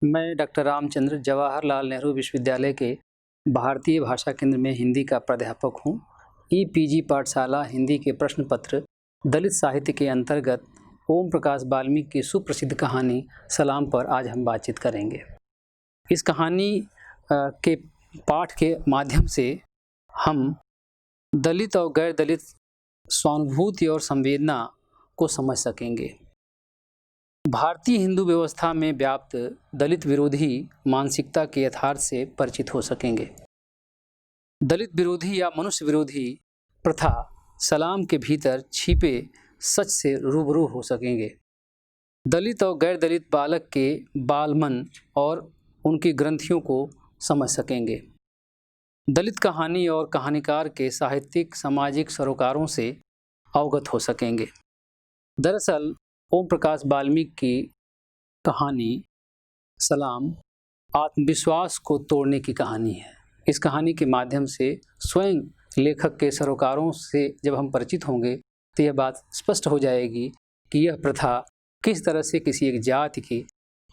मैं डॉक्टर रामचंद्र जवाहरलाल नेहरू विश्वविद्यालय के भारतीय भाषा केंद्र में हिंदी का प्राध्यापक हूँ। ईपीजी पाठशाला हिंदी के प्रश्न पत्र दलित साहित्य के अंतर्गत ओम प्रकाश वाल्मीकि की सुप्रसिद्ध कहानी सलाम पर आज हम बातचीत करेंगे। इस कहानी के पाठ के माध्यम से हम दलित और गैर दलित सहानुभूति और संवेदना को समझ सकेंगे। भारतीय हिंदू व्यवस्था में व्याप्त दलित विरोधी मानसिकता के यथार्थ से परिचित हो सकेंगे। दलित विरोधी या मनुष्य विरोधी प्रथा सलाम के भीतर छिपे सच से रूबरू हो सकेंगे। दलित और गैर दलित बालक के बालमन और उनकी ग्रंथियों को समझ सकेंगे। दलित कहानी और कहानीकार के साहित्यिक सामाजिक सरोकारों से अवगत हो सकेंगे। दरअसल ओम प्रकाश वाल्मीकि की कहानी सलाम आत्मविश्वास को तोड़ने की कहानी है। इस कहानी के माध्यम से स्वयं लेखक के सरोकारों से जब हम परिचित होंगे तो यह बात स्पष्ट हो जाएगी कि यह प्रथा किस तरह से किसी एक जाति की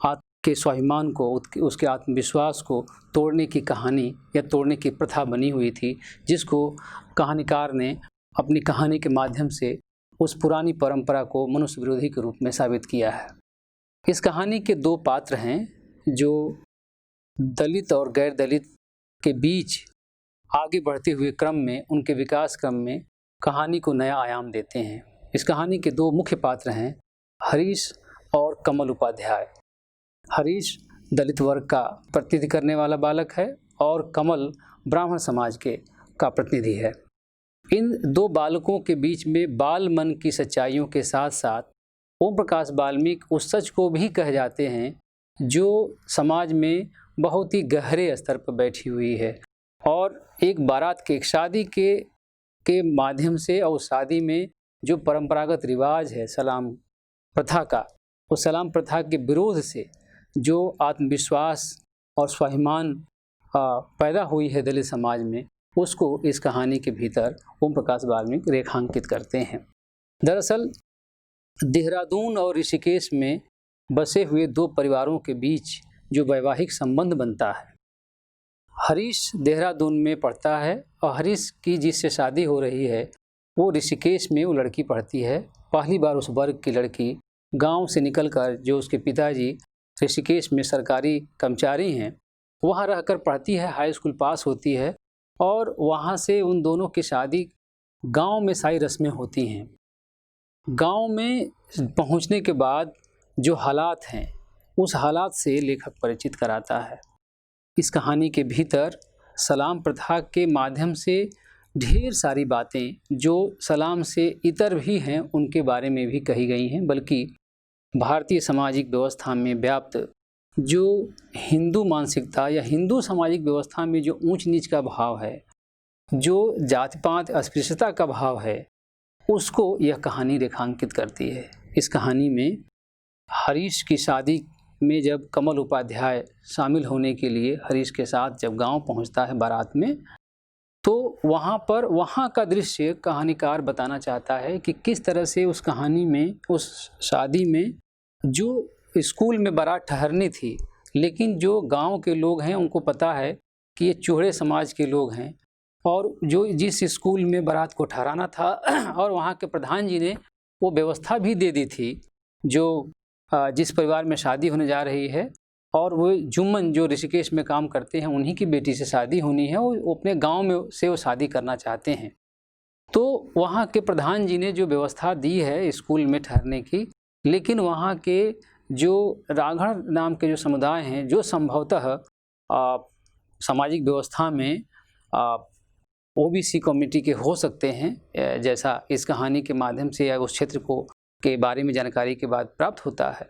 के स्वाभिमान को, उसके आत्मविश्वास को तोड़ने की कहानी या तोड़ने की प्रथा बनी हुई थी, जिसको कहानीकार ने अपनी कहानी के माध्यम से उस पुरानी परंपरा को मनुष्य विरोधी के रूप में साबित किया है। इस कहानी के दो पात्र हैं जो दलित और गैर दलित के बीच आगे बढ़ते हुए क्रम में, उनके विकास क्रम में कहानी को नया आयाम देते हैं। इस कहानी के दो मुख्य पात्र हैं हरीश और कमल उपाध्याय। हरीश दलित वर्ग का प्रतिनिधि करने वाला बालक है और कमल ब्राह्मण समाज का प्रतिनिधि है। इन दो बालकों के बीच में बाल मन की सच्चाइयों के साथ साथ ओम प्रकाश वाल्मीकि उस सच को भी कह जाते हैं जो समाज में बहुत ही गहरे स्तर पर बैठी हुई है। और एक बारात के, एक शादी के माध्यम से और शादी में जो परंपरागत रिवाज है सलाम प्रथा का, उस सलाम प्रथा के विरोध से जो आत्मविश्वास और स्वाभिमान पैदा हुई है दलित समाज में, उसको इस कहानी के भीतर ओम प्रकाश वाल्मीकि रेखांकित करते हैं। दरअसल देहरादून और ऋषिकेश में बसे हुए दो परिवारों के बीच जो वैवाहिक संबंध बनता है, हरीश देहरादून में पढ़ता है और हरीश की जिससे शादी हो रही है वो ऋषिकेश में वो लड़की पढ़ती है। पहली बार उस वर्ग की लड़की गांव से निकलकर, जो उसके पिताजी ऋषिकेश में सरकारी कर्मचारी हैं, वहाँ रहकर पढ़ती है, हाई स्कूल पास होती है और वहाँ से उन दोनों की शादी गांव में सारी रस्में होती हैं। गांव में पहुँचने के बाद जो हालात हैं, उस हालात से लेखक परिचित कराता है। इस कहानी के भीतर सलाम प्रथा के माध्यम से ढेर सारी बातें जो सलाम से इतर भी हैं उनके बारे में भी कही गई हैं, बल्कि भारतीय सामाजिक व्यवस्था में व्याप्त जो हिंदू मानसिकता या हिंदू सामाजिक व्यवस्था में जो ऊंच नीच का भाव है, जो जाति पात अस्पृश्यता का भाव है, उसको यह कहानी रेखांकित करती है। इस कहानी में हरीश की शादी में जब कमल उपाध्याय शामिल होने के लिए हरीश के साथ जब गांव पहुंचता है बारात में, तो वहाँ का दृश्य कहानीकार बताना चाहता है कि किस तरह से उस कहानी में, उस शादी में जो स्कूल में बारात ठहरनी थी, लेकिन जो गांव के लोग हैं उनको पता है कि ये चूहड़े समाज के लोग हैं और जो जिस स्कूल में बारात को ठहराना था और वहाँ के प्रधान जी ने वो व्यवस्था भी दे दी थी, जो जिस परिवार में शादी होने जा रही है और वो जुम्मन जो ऋषिकेश में काम करते हैं उन्हीं की बेटी से शादी होनी है, वो अपने गाँव में से वो शादी करना चाहते हैं। तो वहाँ के प्रधान जी ने जो व्यवस्था दी है स्कूल में ठहरने की, लेकिन वहाँ के जो राघड़ नाम के जो समुदाय हैं, जो संभवतः सामाजिक व्यवस्था में ओबीसी कम्युनिटी के हो सकते हैं, जैसा इस कहानी के माध्यम से या उस क्षेत्र को के बारे में जानकारी के बाद प्राप्त होता है।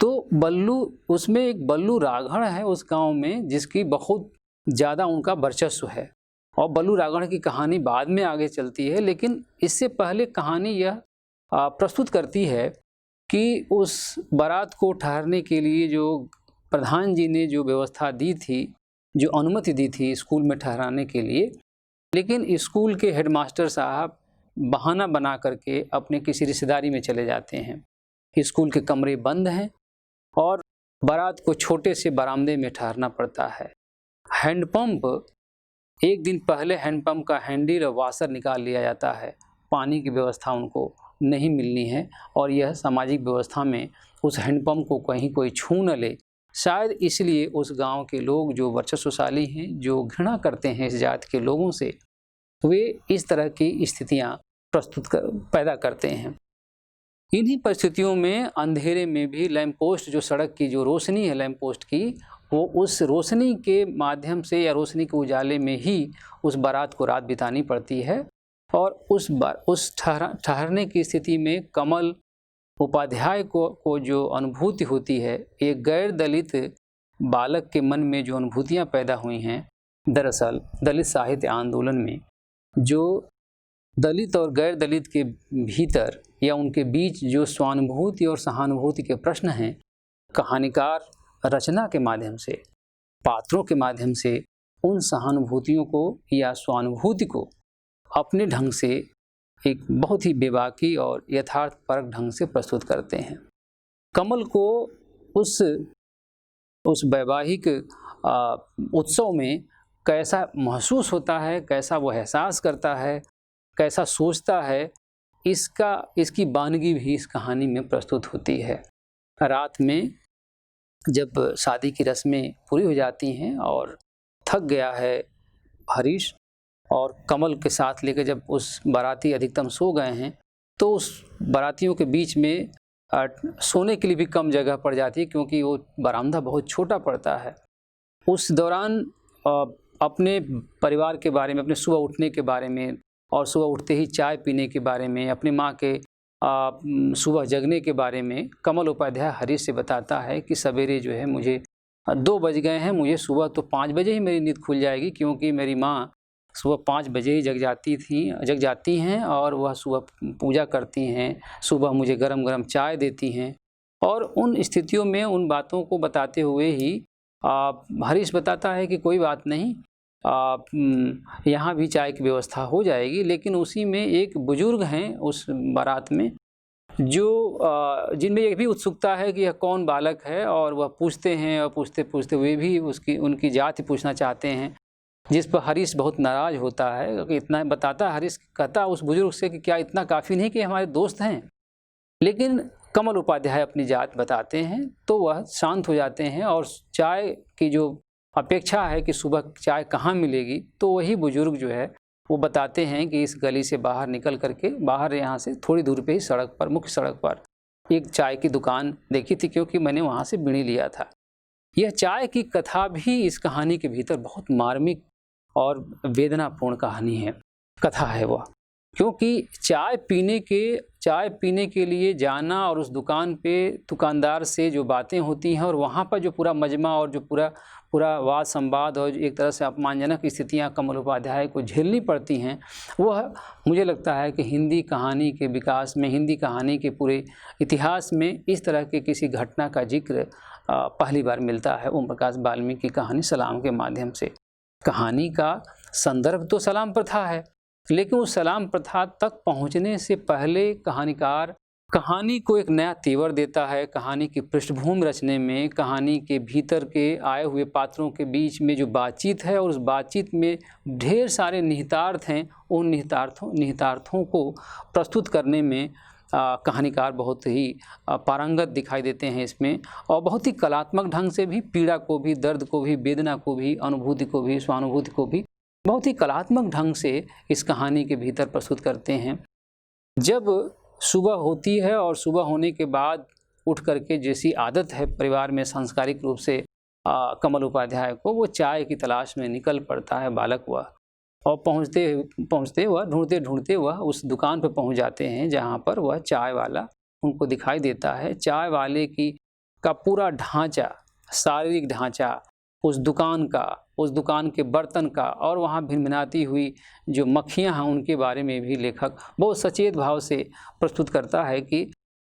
तो बल्लू, उसमें एक बल्लू राघड़ है उस गांव में, जिसकी बहुत ज़्यादा उनका वर्चस्व है और बल्लू राघड़ की कहानी बाद में आगे चलती है। लेकिन इससे पहले कहानी यह प्रस्तुत करती है कि उस बारात को ठहरने के लिए जो प्रधान जी ने जो व्यवस्था दी थी, जो अनुमति दी थी स्कूल में ठहराने के लिए, लेकिन स्कूल के हेडमास्टर साहब बहाना बना करके अपने किसी रिश्तेदारी में चले जाते हैं। स्कूल के कमरे बंद हैं और बारात को छोटे से बरामदे में ठहरना पड़ता है। हैंडपंप, एक दिन पहले हैंडपंप का हैंडल और वाशर निकाल लिया जाता है। पानी की व्यवस्था उनको नहीं मिलनी है और यह सामाजिक व्यवस्था में उस हैंडपंप को कहीं कोई छू न ले, शायद इसलिए उस गांव के लोग जो वर्चस्वशाली हैं, जो घृणा करते हैं इस जाति के लोगों से, वे इस तरह की स्थितियां पैदा करते हैं। इन्हीं परिस्थितियों में अंधेरे में भी लैंप पोस्ट, जो सड़क की जो रोशनी है लैंप पोस्ट की, वो उस रोशनी के माध्यम से या रोशनी के उजाले में ही उस बारात को रात बितानी पड़ती है। और उस ठहरने की स्थिति में कमल उपाध्याय को जो अनुभूति होती है, एक गैर दलित बालक के मन में जो अनुभूतियाँ पैदा हुई हैं, दरअसल दलित साहित्य आंदोलन में जो दलित और गैर दलित के भीतर या उनके बीच जो स्वानुभूति और सहानुभूति के प्रश्न हैं, कहानीकार रचना के माध्यम से, पात्रों के माध्यम से उन सहानुभूतियों को या स्वानुभूति को अपने ढंग से एक बहुत ही बेबाकी और यथार्थपरक ढंग से प्रस्तुत करते हैं। कमल को उस वैवाहिक उत्सव में कैसा महसूस होता है, कैसा वो एहसास करता है, कैसा सोचता है, इसकी बानगी भी इस कहानी में प्रस्तुत होती है। रात में जब शादी की रस्में पूरी हो जाती हैं और थक गया है हरीश, और कमल के साथ लेकर जब उस बाराती अधिकतम सो गए हैं, तो उस बारातियों के बीच में सोने के लिए भी कम जगह पड़ जाती है, क्योंकि वो बरामदा बहुत छोटा पड़ता है। उस दौरान अपने परिवार के बारे में, अपने सुबह उठने के बारे में और सुबह उठते ही चाय पीने के बारे में, अपनी माँ के सुबह जगने के बारे में कमल उपाध्याय हरीश से बताता है कि सवेरे जो है मुझे 2 बज गए हैं, मुझे सुबह तो 5 बजे ही मेरी नींद खुल जाएगी, क्योंकि मेरी माँ सुबह 5 बजे ही जग जाती हैं और वह सुबह पूजा करती हैं, सुबह मुझे गरम गरम चाय देती हैं। और उन स्थितियों में उन बातों को बताते हुए ही हरीश बताता है कि कोई बात नहीं, यहाँ भी चाय की व्यवस्था हो जाएगी। लेकिन उसी में एक बुजुर्ग हैं उस बारात में, जो जिनमें ये भी उत्सुकता है कि यह कौन बालक है, और वह पूछते हैं और पूछते पूछते वे भी उनकी जाति पूछना चाहते हैं, जिस पर हरीश बहुत नाराज़ होता है कि इतना बताता है। हरीश कहता है उस बुजुर्ग से कि क्या इतना काफ़ी नहीं कि हमारे दोस्त हैं। लेकिन कमल उपाध्याय अपनी जात बताते हैं तो वह शांत हो जाते हैं, और चाय की जो अपेक्षा है कि सुबह चाय कहाँ मिलेगी, तो वही बुजुर्ग जो है वो बताते हैं कि इस गली से बाहर निकल करके, बाहर यहाँ से थोड़ी दूर पे ही सड़क पर, मुख्य सड़क पर एक चाय की दुकान देखी थी, क्योंकि मैंने वहाँ से बीड़ी लिया था। यह चाय की कथा भी इस कहानी के भीतर बहुत मार्मिक और वेदनापूर्ण कथा है वह, क्योंकि चाय पीने के लिए जाना और उस दुकान पे दुकानदार से जो बातें होती हैं, और वहाँ पर जो पूरा मजमा और जो पूरा वाद संवाद और एक तरह से अपमानजनक स्थितियाँ कमल उपाध्याय को झेलनी पड़ती हैं, वह मुझे लगता है कि हिंदी कहानी के विकास में, हिंदी कहानी के पूरे इतिहास में इस तरह के किसी घटना का जिक्र पहली बार मिलता है ओम प्रकाश वाल्मीकि की कहानी सलाम के माध्यम से। कहानी का संदर्भ तो सलाम प्रथा है, लेकिन उस सलाम प्रथा तक पहुंचने से पहले कहानीकार कहानी को एक नया तेवर देता है। कहानी की पृष्ठभूमि रचने में, कहानी के भीतर के आए हुए पात्रों के बीच में जो बातचीत है, और उस बातचीत में ढेर सारे निहितार्थ हैं, उन निहितार्थों को प्रस्तुत करने में कहानीकार बहुत ही पारंगत दिखाई देते हैं इसमें, और बहुत ही कलात्मक ढंग से भी पीड़ा को भी, दर्द को भी, वेदना को भी, अनुभूति को भी, स्वानुभूति को भी बहुत ही कलात्मक ढंग से इस कहानी के भीतर प्रस्तुत करते हैं। जब सुबह होती है और सुबह होने के बाद उठ करके, जैसी आदत है परिवार में सांस्कारिक रूप से कमल उपाध्याय को, वो चाय की तलाश में निकल पड़ता है बालक वह, और पहुँचते वह ढूंढते वह उस दुकान पर पहुँच जाते हैं जहाँ पर वह चाय वाला उनको दिखाई देता है। चाय वाले का पूरा ढांचा, शारीरिक ढांचा, उस दुकान के बर्तन का, और वहाँ भिनभिनाती हुई जो मक्खियाँ हैं उनके बारे में भी लेखक बहुत सचेत भाव से प्रस्तुत करता है कि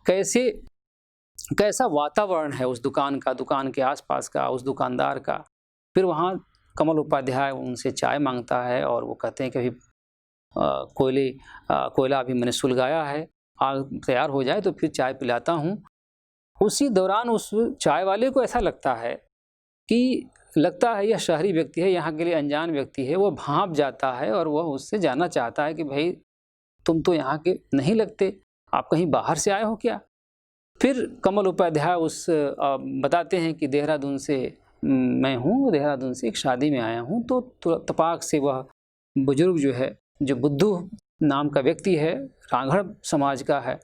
कैसा वातावरण है उस दुकान का, दुकान के आसपास का, उस दुकानदार का। फिर वहाँ कमल उपाध्याय उनसे चाय मांगता है, और वो कहते हैं कि अभी कोयला अभी मैंने सुलगाया है, आग तैयार हो जाए तो फिर चाय पिलाता हूँ। उसी दौरान उस चाय वाले को ऐसा लगता है कि यह शहरी व्यक्ति है, यहाँ के लिए अनजान व्यक्ति है। वो भाँप जाता है और वह उससे जानना चाहता है कि भाई तुम तो यहाँ के नहीं लगते, आप कहीं बाहर से आए हो क्या? फिर कमल उपाध्याय बताते हैं कि देहरादून से मैं हूँ, देहरादून से एक शादी में आया हूँ। तो तपाक से वह बुजुर्ग जो है, जो बुद्धू नाम का व्यक्ति है, रांघड़ समाज का है,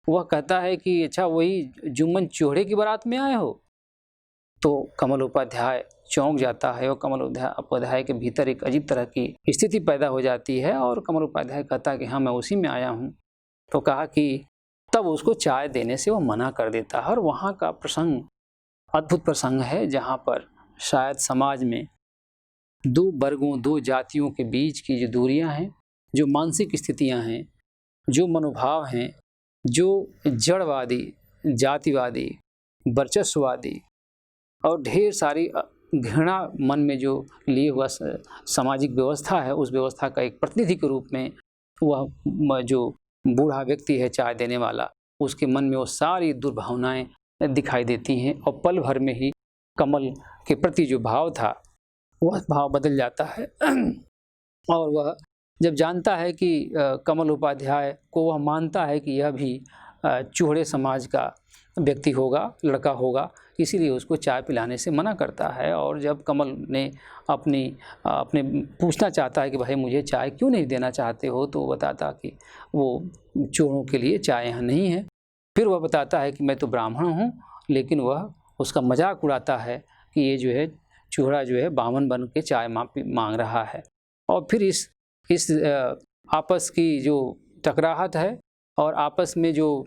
वह कहता है कि अच्छा वही जुम्मन चोहड़े की बारात में आए हो? तो कमल उपाध्याय चौंक जाता है और कमल उपाध्याय के भीतर एक अजीब तरह की स्थिति पैदा हो जाती है और कमल उपाध्याय कहता है कि हाँ मैं उसी में आया हूँ। तो कहा कि तब उसको चाय देने से वो मना कर देता है। और वहाँ का प्रसंग अद्भुत प्रसंग है जहाँ पर शायद समाज में दो वर्गों, दो जातियों के बीच की जो दूरियां हैं, जो मानसिक स्थितियां हैं, जो मनोभाव हैं, जो जड़वादी, जातिवादी, वर्चस्ववादी और ढेर सारी घृणा मन में जो लिए हुआ सामाजिक व्यवस्था है, उस व्यवस्था का एक प्रतिनिधि के रूप में वह जो बूढ़ा व्यक्ति है चाय देने वाला, उसके मन में वो सारी दुर्भावनाएं दिखाई देती हैं और पल भर में ही कमल के प्रति जो भाव था वह भाव बदल जाता है। और वह जब जानता है कि कमल उपाध्याय को, वह मानता है कि यह भी चूहड़े समाज का व्यक्ति होगा, लड़का होगा, इसीलिए उसको चाय पिलाने से मना करता है। और जब कमल ने अपने पूछना चाहता है कि भाई मुझे चाय क्यों नहीं देना चाहते हो, तो वो बताता कि वो चूहों के लिए चाय यहाँ नहीं है। फिर वह बताता है कि मैं तो ब्राह्मण हूँ, लेकिन वह उसका मजाक उड़ाता है कि ये जो है चूहड़ा जो है बामन बन के चाय मांग रहा है। और फिर इस आपस की जो टकराहट है और आपस में जो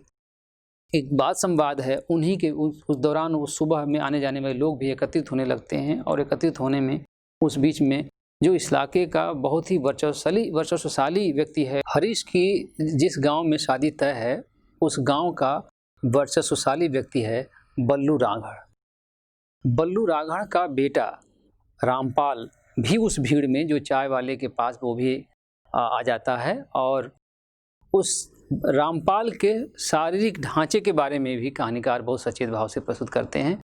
एक बात संवाद है, उन्हीं के उस दौरान उस सुबह में आने जाने वाले लोग भी एकत्रित होने लगते हैं। और एकत्रित होने में उस बीच में जो इस इलाके का बहुत ही वर्चस्वशाली व्यक्ति है, हरीश की जिस गांव में शादी तय है, उस गांव का वर्चस्वशाली व्यक्ति है बल्लू राघड़। बल्लू राघड़ का बेटा रामपाल भी उस भीड़ में, जो चाय वाले के पास, वो भी आ जाता है। और उस रामपाल के शारीरिक ढांचे के बारे में भी कहानीकार बहुत सचेत भाव से प्रस्तुत करते हैं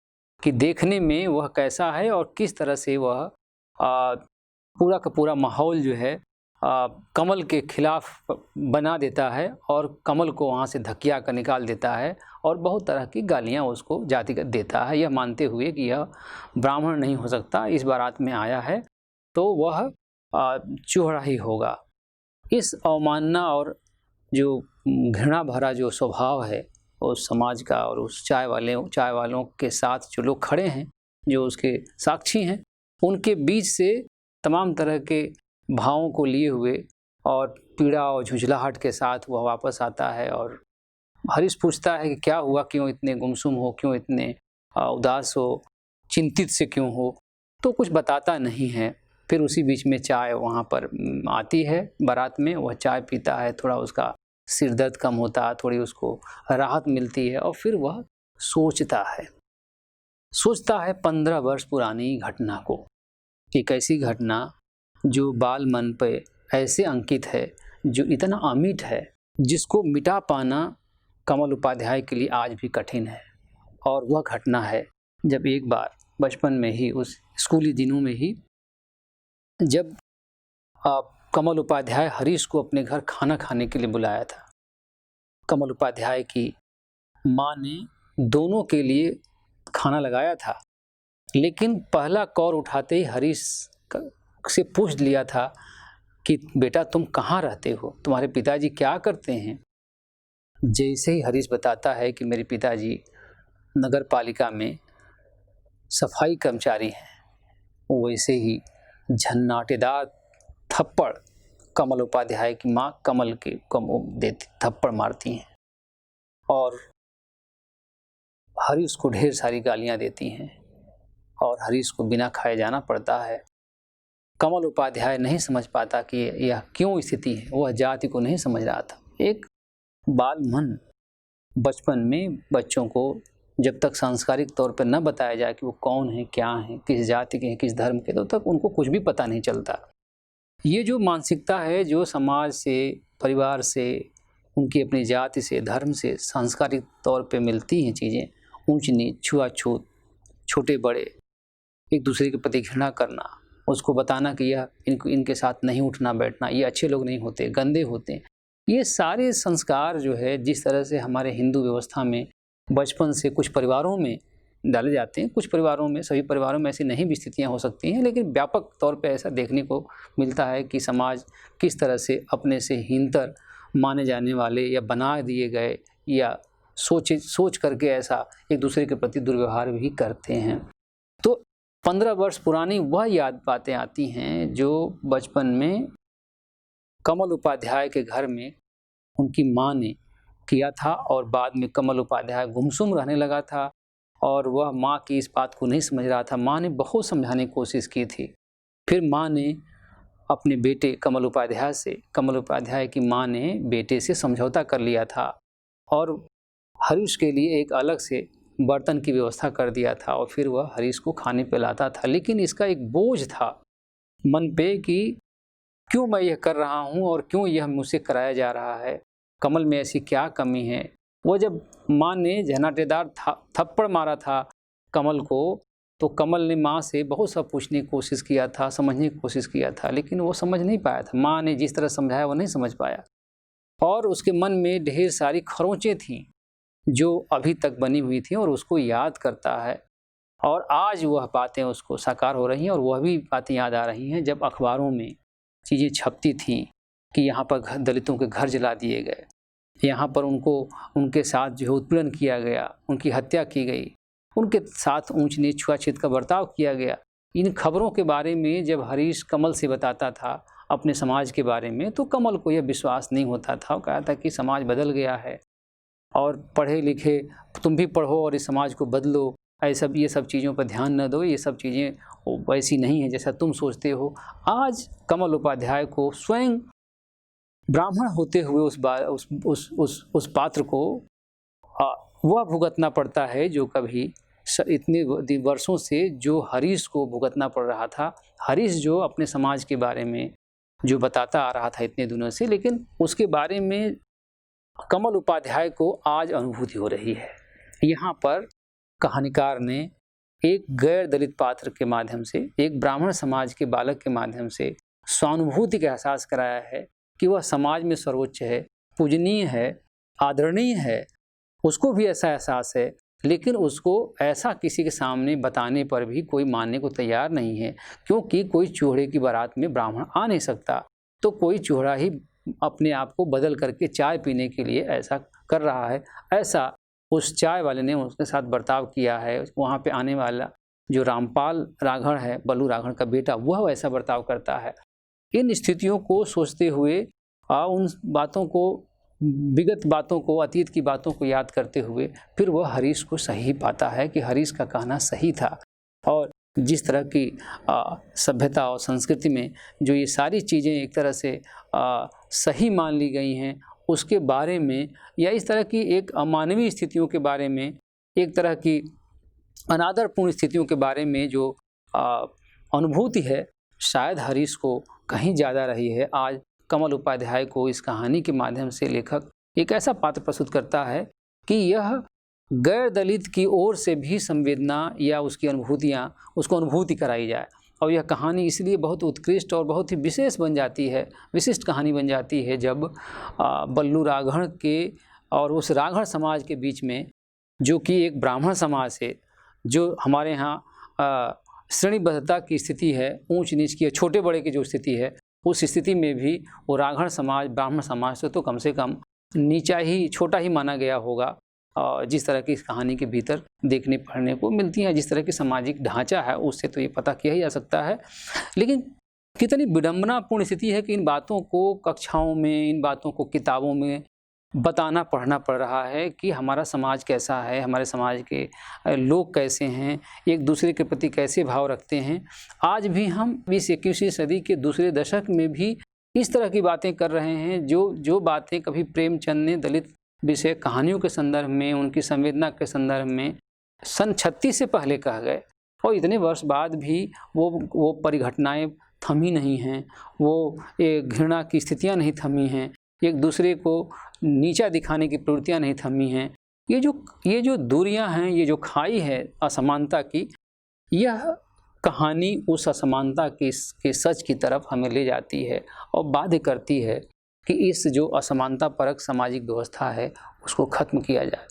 कि देखने में वह कैसा है और किस तरह से वह पूरा का पूरा माहौल जो है कमल के खिलाफ बना देता है और कमल को वहाँ से धकिया कर निकाल देता है और बहुत तरह की गालियाँ उसको जातिगत देता है, यह मानते हुए कि यह ब्राह्मण नहीं हो सकता, इस बारात में आया है तो वह चूहड़ा ही होगा। इस अवमानना और जो घृणा भरा जो स्वभाव है उस समाज का और उस चाय वालों के साथ जो लोग खड़े हैं, जो उसके साक्षी हैं, उनके बीच से तमाम तरह के भावों को लिए हुए और पीड़ा और झुंझलाहट के साथ वह वापस आता है। और हरीश पूछता है कि क्या हुआ, क्यों इतने गुमसुम हो, क्यों इतने उदास हो, चिंतित से क्यों हो, तो कुछ बताता नहीं है। फिर उसी बीच में चाय वहाँ पर आती है बारात में, वह चाय पीता है, थोड़ा उसका सिर दर्द कम होता है, थोड़ी उसको राहत मिलती है और फिर वह सोचता है 15 वर्ष पुरानी घटना को। एक ऐसी घटना जो बाल मन पे ऐसे अंकित है, जो इतना अमिट है, जिसको मिटा पाना कमल उपाध्याय के लिए आज भी कठिन है। और वह घटना है जब एक बार बचपन में ही, उस स्कूली दिनों में ही, जब कमल उपाध्याय हरीश को अपने घर खाना खाने के लिए बुलाया था। कमल उपाध्याय की माँ ने दोनों के लिए खाना लगाया था, लेकिन पहला कौर उठाते ही हरीश से पूछ लिया था कि बेटा तुम कहाँ रहते हो, तुम्हारे पिताजी क्या करते हैं। जैसे ही हरीश बताता है कि मेरे पिताजी नगर पालिका में सफाई कर्मचारी हैं, वैसे ही झन्नाटेदार थप्पड़ कमल उपाध्याय की माँ कमल के देती, थप्पड़ मारती हैं और हरीश को ढेर सारी गालियाँ देती हैं और हरीश को बिना खाए जाना पड़ता है। कमल उपाध्याय नहीं समझ पाता कि यह क्यों स्थिति है, वह जाति को नहीं समझ रहा था। एक बाल मन बचपन में बच्चों को जब तक सांस्कारिक तौर पर न बताया जाए कि वो कौन है, क्या है, किस जाति के हैं, किस धर्म के, तो तक उनको कुछ भी पता नहीं चलता। ये जो मानसिकता है, जो समाज से, परिवार से, उनकी अपनी जाति से, धर्म से सांस्कारिक तौर पे मिलती हैं चीज़ें, ऊंच नीच, छुआछूत, छोटे बड़े, एक दूसरे के प्रति घृणा करना, उसको बताना कि यह इनके साथ नहीं उठना बैठना, ये अच्छे लोग नहीं होते, गंदे होते हैं। ये सारे संस्कार जो है जिस तरह से हमारे हिंदू व्यवस्था में बचपन से कुछ परिवारों में डाले जाते हैं, कुछ परिवारों में, सभी परिवारों में ऐसी नहीं भी स्थितियाँ हो सकती हैं, लेकिन व्यापक तौर पे ऐसा देखने को मिलता है कि समाज किस तरह से अपने से हीनतर माने जाने वाले या बना दिए गए या सोच करके ऐसा एक दूसरे के प्रति दुर्व्यवहार भी करते हैं। तो 15 वर्ष पुरानी वह याद बातें आती हैं जो बचपन में कमल उपाध्याय के घर में उनकी माँ ने किया था, और बाद में कमल उपाध्याय गुमसुम रहने लगा था और वह माँ की इस बात को नहीं समझ रहा था। माँ ने बहुत समझाने की कोशिश की थी। फिर माँ ने अपने बेटे कमल उपाध्याय की माँ ने बेटे से समझौता कर लिया था और हरीश के लिए एक अलग से बर्तन की व्यवस्था कर दिया था और फिर वह हरीश को खाने पे लाता था। लेकिन इसका एक बोझ था मन पे कि क्यों मैं यह कर रहा हूँ और क्यों यह मुझसे कराया जा रहा है, कमल में ऐसी क्या कमी है। वो जब माँ ने झनाटेदार थप्पड़ मारा था कमल को, तो कमल ने माँ से बहुत सा पूछने की कोशिश किया था, समझने की कोशिश किया था, लेकिन वो समझ नहीं पाया था। माँ ने जिस तरह समझाया वो नहीं समझ पाया और उसके मन में ढेर सारी खरोंचें थीं जो अभी तक बनी हुई थी और उसको याद करता है। और आज वह बातें उसको साकार हो रही हैं और वह भी बातें याद आ रही हैं जब अखबारों में चीज़ें छपती थीं कि यहाँ पर दलितों के घर जला दिए गए, यहाँ पर उनके साथ जो उत्पीड़न किया गया, उनकी हत्या की गई, उनके साथ ऊंच नीच छुआछूत का बर्ताव किया गया। इन खबरों के बारे में जब हरीश कमल से बताता था अपने समाज के बारे में, तो कमल को यह विश्वास नहीं होता था। वो कहा था कि समाज बदल गया है और पढ़े लिखे तुम भी पढ़ो और इस समाज को बदलो, ये सब चीज़ों पर ध्यान न दो, ये सब चीज़ें वैसी नहीं है जैसा तुम सोचते हो। आज कमल उपाध्याय को स्वयं ब्राह्मण होते हुए उस पात्र को वह भुगतना पड़ता है जो कभी इतने वर्षों से जो हरीश को भुगतना पड़ रहा था। हरीश जो अपने समाज के बारे में जो बताता आ रहा था इतने दिनों से, लेकिन उसके बारे में कमल उपाध्याय को आज अनुभूति हो रही है। यहाँ पर कहानीकार ने एक गैर दलित पात्र के माध्यम से, एक ब्राह्मण समाज के बालक के माध्यम से स्वानुभूति का एहसास कराया है कि वह समाज में सर्वोच्च है, पूजनीय है, आदरणीय है, उसको भी ऐसा एहसास है, लेकिन उसको ऐसा किसी के सामने बताने पर भी कोई मानने को तैयार नहीं है, क्योंकि कोई चूहड़े की बारात में ब्राह्मण आ नहीं सकता। तो कोई चूहड़ा ही अपने आप को बदल करके चाय पीने के लिए ऐसा कर रहा है। ऐसा उस चाय वाले ने उसके साथ बर्ताव किया है। वहाँ पे आने वाला जो रामपाल राघड़ है, बल्लू राघड़ का बेटा, वह ऐसा बर्ताव करता है। इन स्थितियों को सोचते हुए उन बातों को, विगत बातों को, अतीत की बातों को याद करते हुए फिर वह हरीश को सही पाता है कि हरीश का कहना सही था। और जिस तरह की सभ्यता और संस्कृति में जो ये सारी चीज़ें एक तरह से सही मान ली गई हैं, उसके बारे में, या इस तरह की एक अमानवीय स्थितियों के बारे में, एक तरह की अनादरपूर्ण स्थितियों के बारे में जो अनुभूति है, शायद हरीश को कहीं ज़्यादा रही है। आज कमल उपाध्याय को इस कहानी के माध्यम से लेखक एक ऐसा पात्र प्रस्तुत करता है कि यह गैर दलित की ओर से भी संवेदना या उसकी अनुभूतियाँ, उसको अनुभूति कराई जाए। और यह कहानी इसलिए बहुत उत्कृष्ट और बहुत ही विशेष बन जाती है, विशिष्ट कहानी बन जाती है जब बल्लू राघड़ के और उस राघड़ समाज के बीच में, जो कि एक ब्राह्मण समाज है, जो हमारे यहाँ श्रेणीबद्धता की स्थिति है, ऊंच नीच की, छोटे बड़े की जो स्थिति है, उस स्थिति में भी वो राघड़ समाज ब्राह्मण समाज से तो कम नीचा ही, छोटा ही माना गया होगा। जिस तरह की इस कहानी के भीतर देखने पढ़ने को मिलती हैं, जिस तरह की सामाजिक ढांचा है, उससे तो ये पता किया ही जा सकता है। लेकिन कितनी विडंबनापूर्ण स्थिति है कि इन बातों को कक्षाओं में, इन बातों को किताबों में बताना पढ़ना पड़ रहा है कि हमारा समाज कैसा है, हमारे समाज के लोग कैसे हैं, एक दूसरे के प्रति कैसे भाव रखते हैं। आज भी हम 20-21वीं सदी के दूसरे दशक में भी इस तरह की बातें कर रहे हैं, जो बातें कभी प्रेमचंद ने दलित विषय कहानियों के संदर्भ में, उनकी संवेदना के संदर्भ में सन 36 से पहले कह गए, और इतने वर्ष बाद भी वो परिघटनाएं थमी नहीं हैं, वो घृणा की स्थितियां नहीं थमी हैं, एक दूसरे को नीचा दिखाने की प्रवृत्तियां नहीं थमी हैं। ये जो दूरियां हैं, ये जो खाई है असमानता की, यह कहानी उस असमानता के सच की तरफ हमें ले जाती है और बाध्य करती है कि इस जो असमानता परक सामाजिक व्यवस्था है उसको खत्म किया जाए।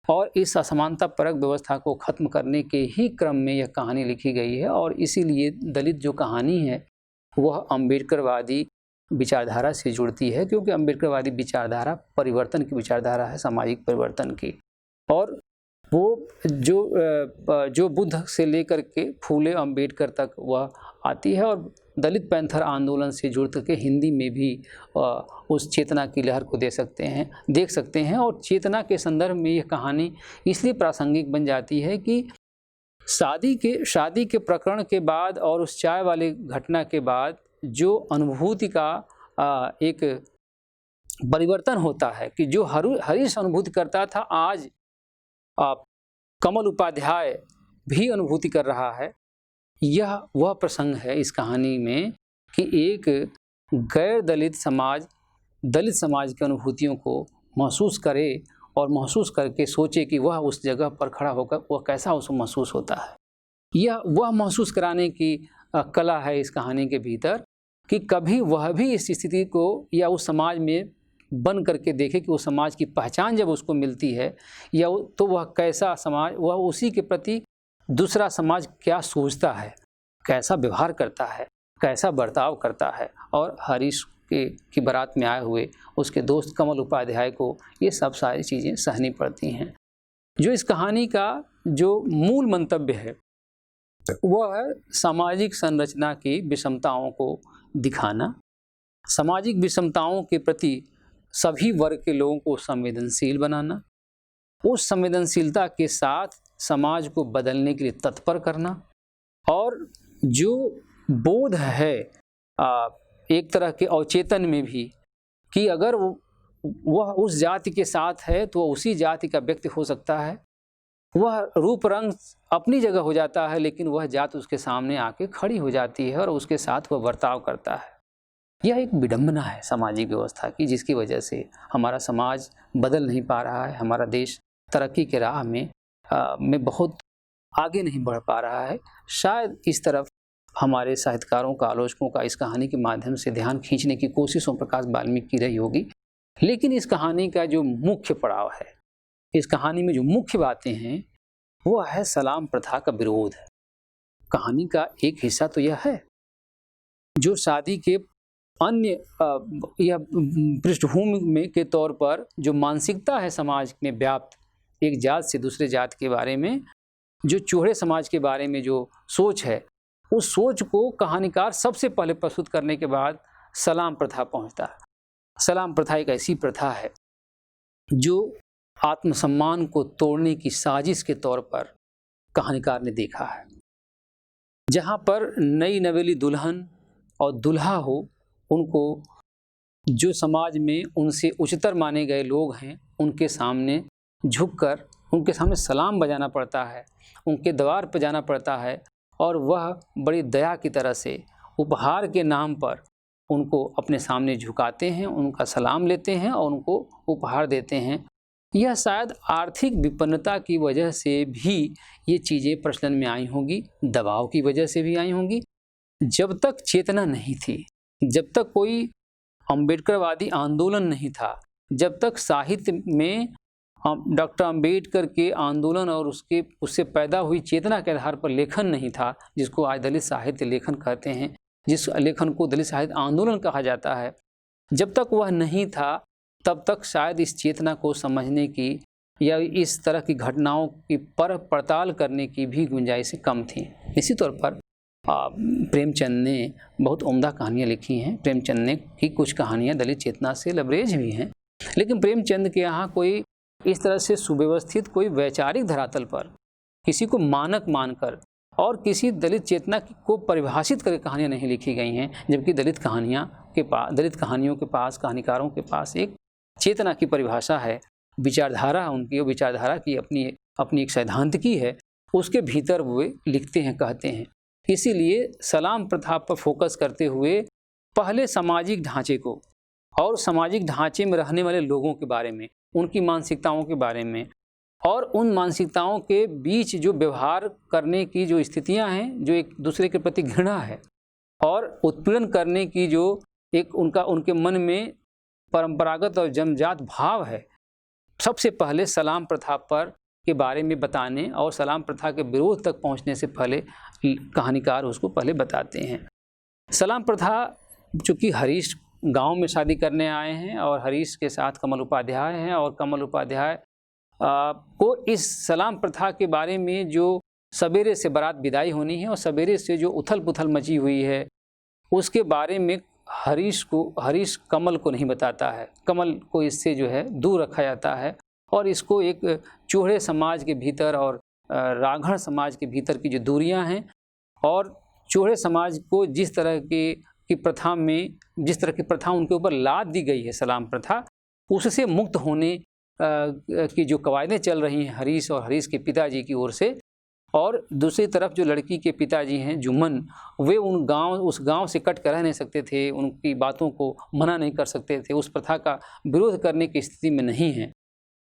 और इस असमानता परक व्यवस्था को खत्म करने के ही क्रम में यह कहानी लिखी गई है। और इसीलिए दलित जो कहानी है वह अम्बेडकरवादी विचारधारा से जुड़ती है, क्योंकि अम्बेडकरवादी विचारधारा परिवर्तन की विचारधारा है, सामाजिक परिवर्तन की। और वो जो बुद्ध से लेकर के फूले अम्बेडकर तक वह आती है, और दलित पैंथर आंदोलन से जुड़ के हिंदी में भी उस चेतना की लहर को देख सकते हैं। और चेतना के संदर्भ में यह कहानी इसलिए प्रासंगिक बन जाती है कि शादी के प्रकरण के बाद और उस चाय वाले घटना के बाद जो अनुभूति का एक परिवर्तन होता है कि जो हरीश अनुभूति करता था, आज कमल उपाध्याय भी अनुभूति कर रहा है। यह वह प्रसंग है इस कहानी में कि एक गैर दलित समाज की अनुभूतियों को महसूस करे और महसूस करके सोचे कि वह उस जगह पर खड़ा होकर वह कैसा उसको महसूस होता है। यह वह महसूस कराने की कला है इस कहानी के भीतर कि कभी वह भी इस स्थिति को या उस समाज में बन करके देखे कि उस समाज की पहचान जब उसको मिलती है या तो वह कैसा समाज, वह उसी के प्रति दूसरा समाज क्या सोचता है, कैसा व्यवहार करता है, कैसा बर्ताव करता है। और हरीश की बारात में आए हुए उसके दोस्त कमल उपाध्याय को ये सब सारी चीज़ें सहनी पड़ती हैं। जो इस कहानी का जो मूल मंतव्य है वह है सामाजिक संरचना की विषमताओं को दिखाना, सामाजिक विषमताओं के प्रति सभी वर्ग के लोगों को संवेदनशील बनाना, उस संवेदनशीलता के साथ समाज को बदलने के लिए तत्पर करना, और जो बोध है एक तरह के अवचेतन में भी कि अगर वह उस जाति के साथ है तो उसी जाति का व्यक्ति हो सकता है, वह रूप रंग अपनी जगह हो जाता है लेकिन वह जात उसके सामने आके खड़ी हो जाती है और उसके साथ वह बर्ताव करता है। यह एक विडंबना है सामाजिक व्यवस्था की, जिसकी वजह से हमारा समाज बदल नहीं पा रहा है, हमारा देश तरक्की के राह में बहुत आगे नहीं बढ़ पा रहा है। शायद इस तरफ हमारे साहित्यकारों का, आलोचकों का इस कहानी के माध्यम से ध्यान खींचने की कोशिश ओम प्रकाश वाल्मीकि की रही होगी, लेकिन इस कहानी का जो मुख्य पड़ाव है, इस कहानी में जो मुख्य बातें हैं वह है सलाम प्रथा का विरोध है। कहानी का एक हिस्सा तो यह है जो शादी के अन्य या पृष्ठभूमि में के तौर पर जो मानसिकता है समाज में व्याप्त, एक जात से दूसरे जात के बारे में जो चूहे समाज के बारे में जो सोच है, उस सोच को कहानीकार सबसे पहले प्रस्तुत करने के बाद सलाम प्रथा पहुंचता है। सलाम प्रथा एक ऐसी प्रथा है जो आत्मसम्मान को तोड़ने की साजिश के तौर पर कहानीकार ने देखा है। जहाँ पर नई नवेली दुल्हन और दूल्हा हो, उनको जो समाज में उनसे उच्चतर माने गए लोग हैं उनके सामने झुककर उनके सामने सलाम बजाना पड़ता है, उनके द्वार पर जाना पड़ता है, और वह बड़ी दया की तरह से उपहार के नाम पर उनको अपने सामने झुकाते हैं, उनका सलाम लेते हैं और उनको उपहार देते हैं। यह शायद आर्थिक विपन्नता की वजह से भी ये चीज़ें प्रचलन में आई होंगी, दबाव की वजह से भी आई होंगी। जब तक चेतना नहीं थी, जब तक कोई अम्बेडकरवादी आंदोलन नहीं था, जब तक साहित्य में डॉक्टर अम्बेडकर के आंदोलन और उससे पैदा हुई चेतना के आधार पर लेखन नहीं था, जिसको आज दलित साहित्य लेखन कहते हैं, जिस लेखन को दलित साहित्य आंदोलन कहा जाता है, जब तक वह नहीं था तब तक शायद इस चेतना को समझने की या इस तरह की घटनाओं की परख पड़ताल करने की भी गुंजाइशें कम थी। इसी तौर पर प्रेमचंद ने बहुत उम्दा कहानियाँ लिखी हैं। प्रेमचंद ने की कुछ कहानियाँ दलित चेतना से लबरेज भी हैं, लेकिन प्रेमचंद के यहाँ कोई इस तरह से सुव्यवस्थित कोई वैचारिक धरातल पर किसी को मानक मानकर और किसी दलित चेतना को परिभाषित करके कहानियाँ नहीं लिखी गई हैं, जबकि दलित कहानियों के पास, कहानीकारों के पास एक चेतना की परिभाषा है, विचारधारा उनकी, वो विचारधारा की अपनी एक सैद्धांतिकी है, उसके भीतर वे लिखते हैं, कहते हैं। इसीलिए सलाम प्रथा पर फोकस करते हुए पहले सामाजिक ढांचे को और सामाजिक ढांचे में रहने वाले लोगों के बारे में, उनकी मानसिकताओं के बारे में और उन मानसिकताओं के बीच जो व्यवहार करने की जो स्थितियां हैं, जो एक दूसरे के प्रति घृणा है और उत्पीड़न करने की जो एक उनके मन में परंपरागत और जन्मजात भाव है, सबसे पहले सलाम प्रथा पर के बारे में बताने और सलाम प्रथा के विरोध तक पहुंचने से पहले कहानीकार उसको पहले बताते हैं। सलाम प्रथा, चूँकि हरीश गांव में शादी करने आए हैं और हरीश के साथ कमल उपाध्याय हैं, और कमल उपाध्याय को इस सलाम प्रथा के बारे में जो सवेरे से बारात विदाई होनी है और सवेरे से जो उथल पुथल मची हुई है, उसके बारे में हरीश कमल को नहीं बताता है। कमल को इससे जो है दूर रखा जाता है और इसको एक चूहे समाज के भीतर और राघड़ समाज के भीतर की जो दूरियां हैं और चूहे समाज को जिस तरह की प्रथा में जिस तरह की प्रथा उनके ऊपर लाद दी गई है सलाम प्रथा, उससे मुक्त होने की जो कवायदें चल रही हैं हरीश और हरीश के पिताजी की ओर से, और दूसरी तरफ जो लड़की के पिताजी हैं जुम्मन, वे उस गांव से कट कर रह नहीं सकते थे, उनकी बातों को मना नहीं कर सकते थे, उस प्रथा का विरोध करने की स्थिति में नहीं हैं।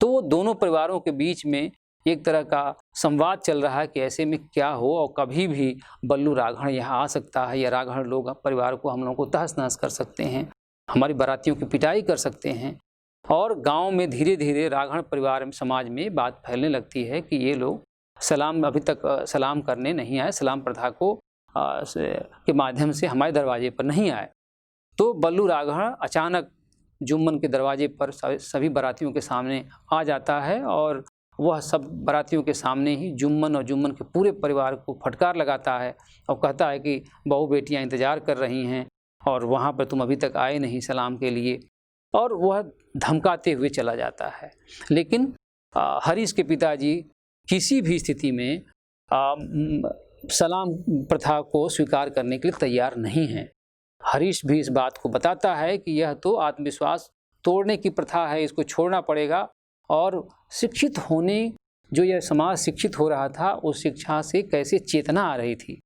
तो दोनों परिवारों के बीच में एक तरह का संवाद चल रहा है कि ऐसे में क्या हो और कभी भी बल्लू राघड़ यहाँ आ सकता है या राघड़ लोग परिवार को हम लोगों को तहस नहस कर सकते हैं, हमारी बारातियों की पिटाई कर सकते हैं। और गांव में धीरे धीरे राघड़ परिवार समाज में बात फैलने लगती है कि ये लोग अभी तक सलाम करने नहीं आए, सलाम प्रथा को के माध्यम से हमारे दरवाजे पर नहीं आए। तो बल्लू राघड़ अचानक जुम्मन के दरवाजे पर सभी बारातियों के सामने आ जाता है और वह सब बारातियों के सामने ही जुम्मन और जुम्मन के पूरे परिवार को फटकार लगाता है और कहता है कि बहू बेटियां इंतज़ार कर रही हैं और वहाँ पर तुम अभी तक आए नहीं सलाम के लिए, और वह धमकाते हुए चला जाता है। लेकिन हरीश के पिताजी किसी भी स्थिति में सलाम प्रथा को स्वीकार करने के लिए तैयार नहीं हैं। हरीश भी इस बात को बताता है कि यह तो आत्मविश्वास तोड़ने की प्रथा है, इसको छोड़ना पड़ेगा, और शिक्षित होने जो यह समाज शिक्षित हो रहा था उस शिक्षा से कैसे चेतना आ रही थी,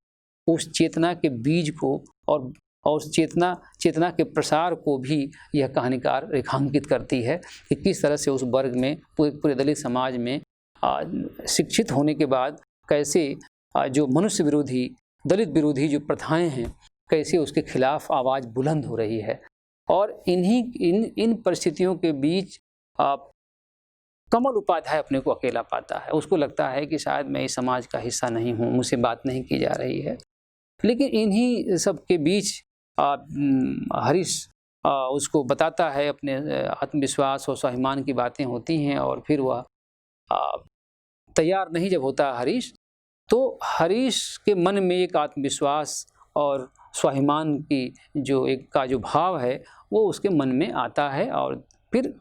उस चेतना के बीज को और उस चेतना के प्रसार को भी यह कहानीकार रेखांकित करती है कि किस तरह से उस वर्ग में पूरे दलित समाज में शिक्षित होने के बाद कैसे जो मनुष्य विरोधी दलित विरोधी जो प्रथाएं हैं कैसे उसके खिलाफ आवाज़ बुलंद हो रही है। और इन परिस्थितियों के बीच कमल उपाध्याय अपने को अकेला पाता है। उसको लगता है कि शायद मैं इस समाज का हिस्सा नहीं हूँ, मुझसे बात नहीं की जा रही है। लेकिन इन्हीं सब के बीच हरीश उसको बताता है, अपने आत्मविश्वास और स्वाभिमान की बातें होती हैं, और फिर वह तैयार नहीं जब होता हरीश, तो हरीश के मन में एक आत्मविश्वास और स्वाभिमान की जो भाव है वो उसके मन में आता है। और फिर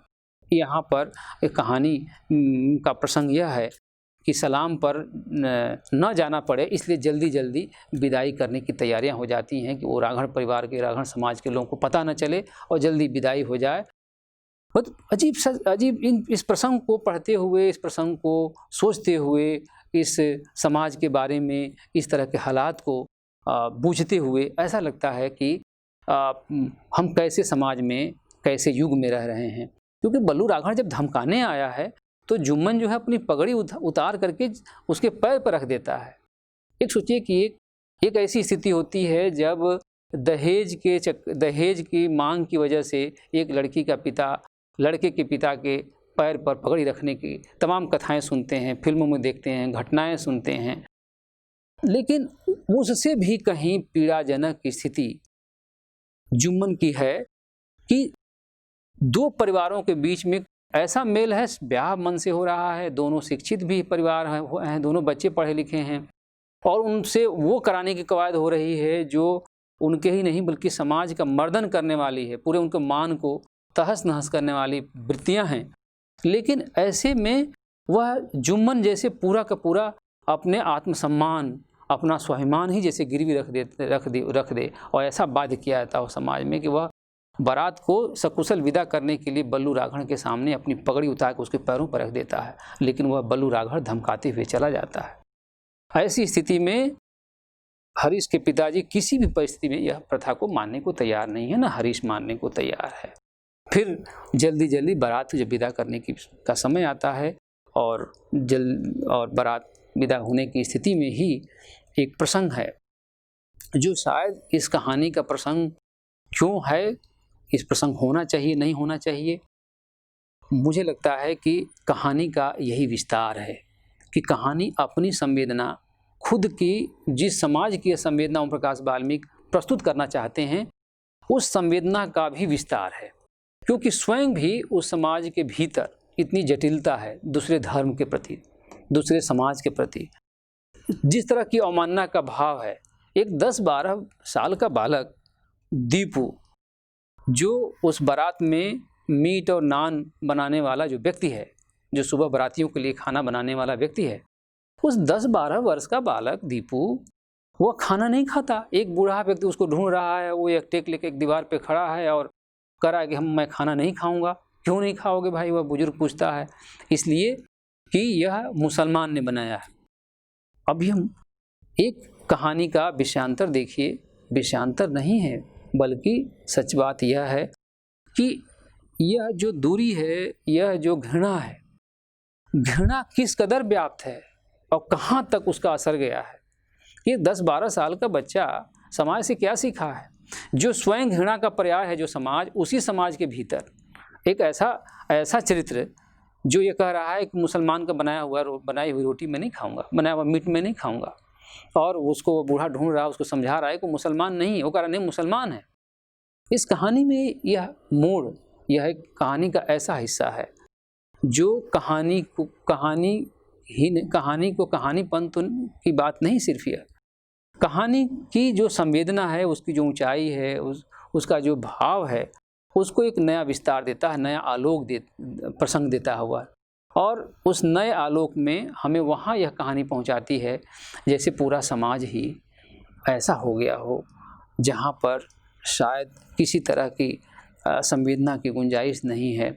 यहाँ पर एक कहानी का प्रसंग यह है कि सलाम पर न जाना पड़े इसलिए जल्दी जल्दी विदाई करने की तैयारियां हो जाती हैं कि वो राघड़ परिवार के राघड़ समाज के लोगों को पता न चले और जल्दी विदाई हो जाए। बहुत अजीब इस प्रसंग को पढ़ते हुए, इस प्रसंग को सोचते हुए, इस समाज के बारे में इस तरह के हालात को बूझते हुए ऐसा लगता है कि हम कैसे समाज में कैसे युग में रह रहे हैं। क्योंकि बल्लू राघड़ जब धमकाने आया है तो जुम्मन जो है अपनी पगड़ी उतार करके उसके पैर पर रख देता है। एक सोचिए कि एक ऐसी स्थिति होती है जब दहेज की मांग की वजह से एक लड़के के पिता के पैर पर पगड़ी रखने की तमाम कथाएं सुनते हैं, फिल्मों में देखते हैं, घटनाएं सुनते हैं। लेकिन उससे भी कहीं पीड़ाजनक स्थिति जुम्मन की है कि दो परिवारों के बीच में ऐसा मेल है, ब्याह मन से हो रहा है, दोनों शिक्षित भी परिवार हैं, दोनों बच्चे पढ़े लिखे हैं, और उनसे वो कराने की कवायद हो रही है जो उनके ही नहीं बल्कि समाज का मर्दन करने वाली है, पूरे उनके मान को तहस नहस करने वाली वृत्तियां हैं। लेकिन ऐसे में वह जुम्मन जैसे पूरा का पूरा अपने आत्मसम्मान, अपना स्वाभिमान ही जैसे गिरवी रख दे और ऐसा बाध्य किया जाता है समाज में कि वह बारात को सकुशल विदा करने के लिए बल्लू राघड़ के सामने अपनी पगड़ी उतार कर उसके पैरों पर रख देता है, लेकिन वह बल्लू राघड़ धमकाते हुए चला जाता है। ऐसी स्थिति में हरीश के पिताजी किसी भी परिस्थिति में यह प्रथा को मानने को तैयार नहीं है, ना हरीश मानने को तैयार है। फिर जल्दी जल्दी बारात जब विदा करने का समय आता है और बारात विदा होने की स्थिति में ही एक प्रसंग है जो शायद इस कहानी का प्रसंग क्यों है, इस प्रसंग होना चाहिए नहीं होना चाहिए। मुझे लगता है कि कहानी का यही विस्तार है कि कहानी अपनी संवेदना खुद की, जिस समाज की संवेदना ओम प्रकाश वाल्मीकि प्रस्तुत करना चाहते हैं, उस संवेदना का भी विस्तार है, क्योंकि स्वयं भी उस समाज के भीतर इतनी जटिलता है दूसरे धर्म के प्रति, दूसरे समाज के प्रति, जिस तरह की अवमानना का भाव है। एक 10-12 साल का बालक दीपू, जो उस बारात में मीट और नान बनाने वाला जो व्यक्ति है, जो सुबह बारातियों के लिए खाना बनाने वाला व्यक्ति है, उस 10-12 वर्ष का बालक दीपू वह खाना नहीं खाता। एक बूढ़ा व्यक्ति उसको ढूंढ रहा है, वो एक टेक लेके एक दीवार पे खड़ा है और कह रहा है कि मैं खाना नहीं खाऊंगा। क्यों नहीं खाओगे भाई? वह बुजुर्ग पूछता है। इसलिए कि यह मुसलमान ने बनाया है। अभी हम एक कहानी का विषयांतर देखिए, विषयांतर नहीं है बल्कि सच बात यह है कि यह जो दूरी है, यह जो घृणा है, घृणा किस कदर व्याप्त है और कहाँ तक उसका असर गया है। ये 10-12 साल का बच्चा समाज से क्या सीखा है? जो स्वयं घृणा का पर्याय है जो समाज, उसी समाज के भीतर एक ऐसा चरित्र जो ये कह रहा है कि मुसलमान का बनाई हुई रोटी मैं नहीं खाऊंगा, बनाया हुआ मीट मैं नहीं खाऊंगा, और उसको बूढ़ा ढूंढ रहा है, उसको समझा रहा है कि मुसलमान नहीं है, वो कह रहा नहीं मुसलमान है। इस कहानी में यह मोड़, यह एक कहानी का ऐसा हिस्सा है जो कहानी को कहानीपन की बात नहीं, सिर्फ यह कहानी की जो संवेदना है, उसकी जो ऊंचाई है, उसका जो भाव है, उसको एक नया विस्तार देता है, नया आलोक प्रसंग देता हुआ, और उस नए आलोक में हमें वहाँ यह कहानी पहुँचाती है जैसे पूरा समाज ही ऐसा हो गया हो जहाँ पर शायद किसी तरह की संवेदना की गुंजाइश नहीं है।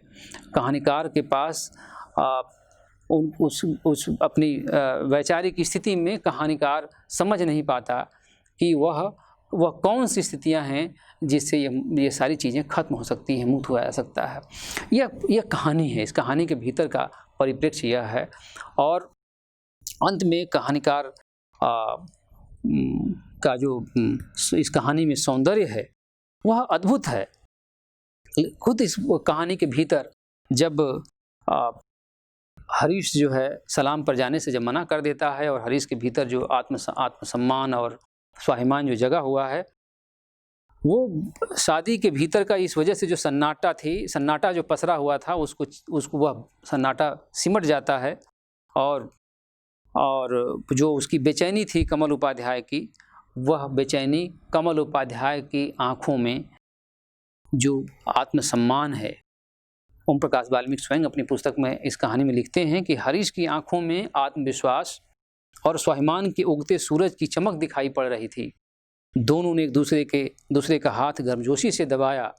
कहानीकार के पास उस अपनी वैचारिक स्थिति में कहानीकार समझ नहीं पाता कि वह कौन सी स्थितियां हैं जिससे ये सारी चीज़ें खत्म हो सकती हैं, मुक्त हुआ जा सकता है। यह कहानी है, इस कहानी के भीतर का परिप्रेक्ष्य यह है। और अंत में कहानीकार का जो इस कहानी में सौंदर्य है वह अद्भुत है। खुद इस कहानी के भीतर जब हरीश जो है सलाम पर जाने से जब मना कर देता है, और हरीश के भीतर जो आत्मसम्मान और स्वाभिमान जो जगा हुआ है, वो शादी के भीतर का इस वजह से जो सन्नाटा जो पसरा हुआ था, उसको वह सन्नाटा सिमट जाता है, और जो उसकी बेचैनी थी कमल उपाध्याय की, वह बेचैनी कमल उपाध्याय की आँखों में जो आत्मसम्मान है। ओम प्रकाश वाल्मीकि स्वयं अपनी पुस्तक में इस कहानी में लिखते हैं कि हरीश की आंखों में आत्मविश्वास और स्वाभिमान के उगते सूरज की चमक दिखाई पड़ रही थी। दोनों ने एक दूसरे का हाथ गर्मजोशी से दबाया,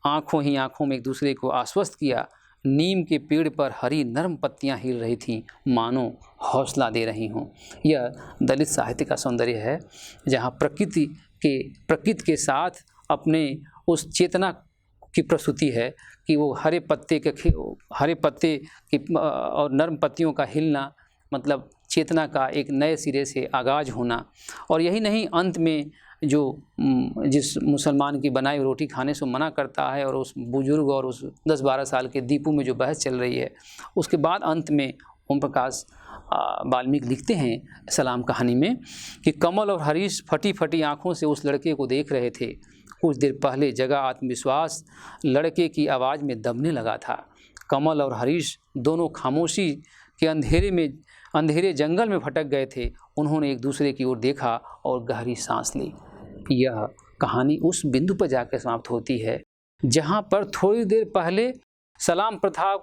आंखों ही आंखों में एक दूसरे को आश्वस्त किया। नीम के पेड़ पर हरी नरम पत्तियां हिल रही थीं, मानो हौसला दे रही हों। यह दलित साहित्य का सौंदर्य है, जहाँ प्रकृति के साथ अपने उस चेतना की प्रस्तुति है कि वो हरे पत्ते की और नरम पत्तियों का हिलना, मतलब चेतना का एक नए सिरे से आगाज होना। और यही नहीं, अंत में जिस मुसलमान की बनाई रोटी खाने से मना करता है, और उस बुजुर्ग और उस 10-12 साल के दीपू में जो बहस चल रही है, उसके बाद अंत में ओम प्रकाश वाल्मीकि लिखते हैं सलाम कहानी में कि कमल और हरीश फटी फटी आँखों से उस लड़के को देख रहे थे। कुछ देर पहले जगा आत्मविश्वास लड़के की आवाज़ में दबने लगा था। कमल और हरीश दोनों खामोशी के अंधेरे जंगल में भटक गए थे। उन्होंने एक दूसरे की ओर देखा और गहरी सांस ली। यह कहानी उस बिंदु पर जाकर समाप्त होती है जहाँ पर थोड़ी देर पहले सलाम प्रथा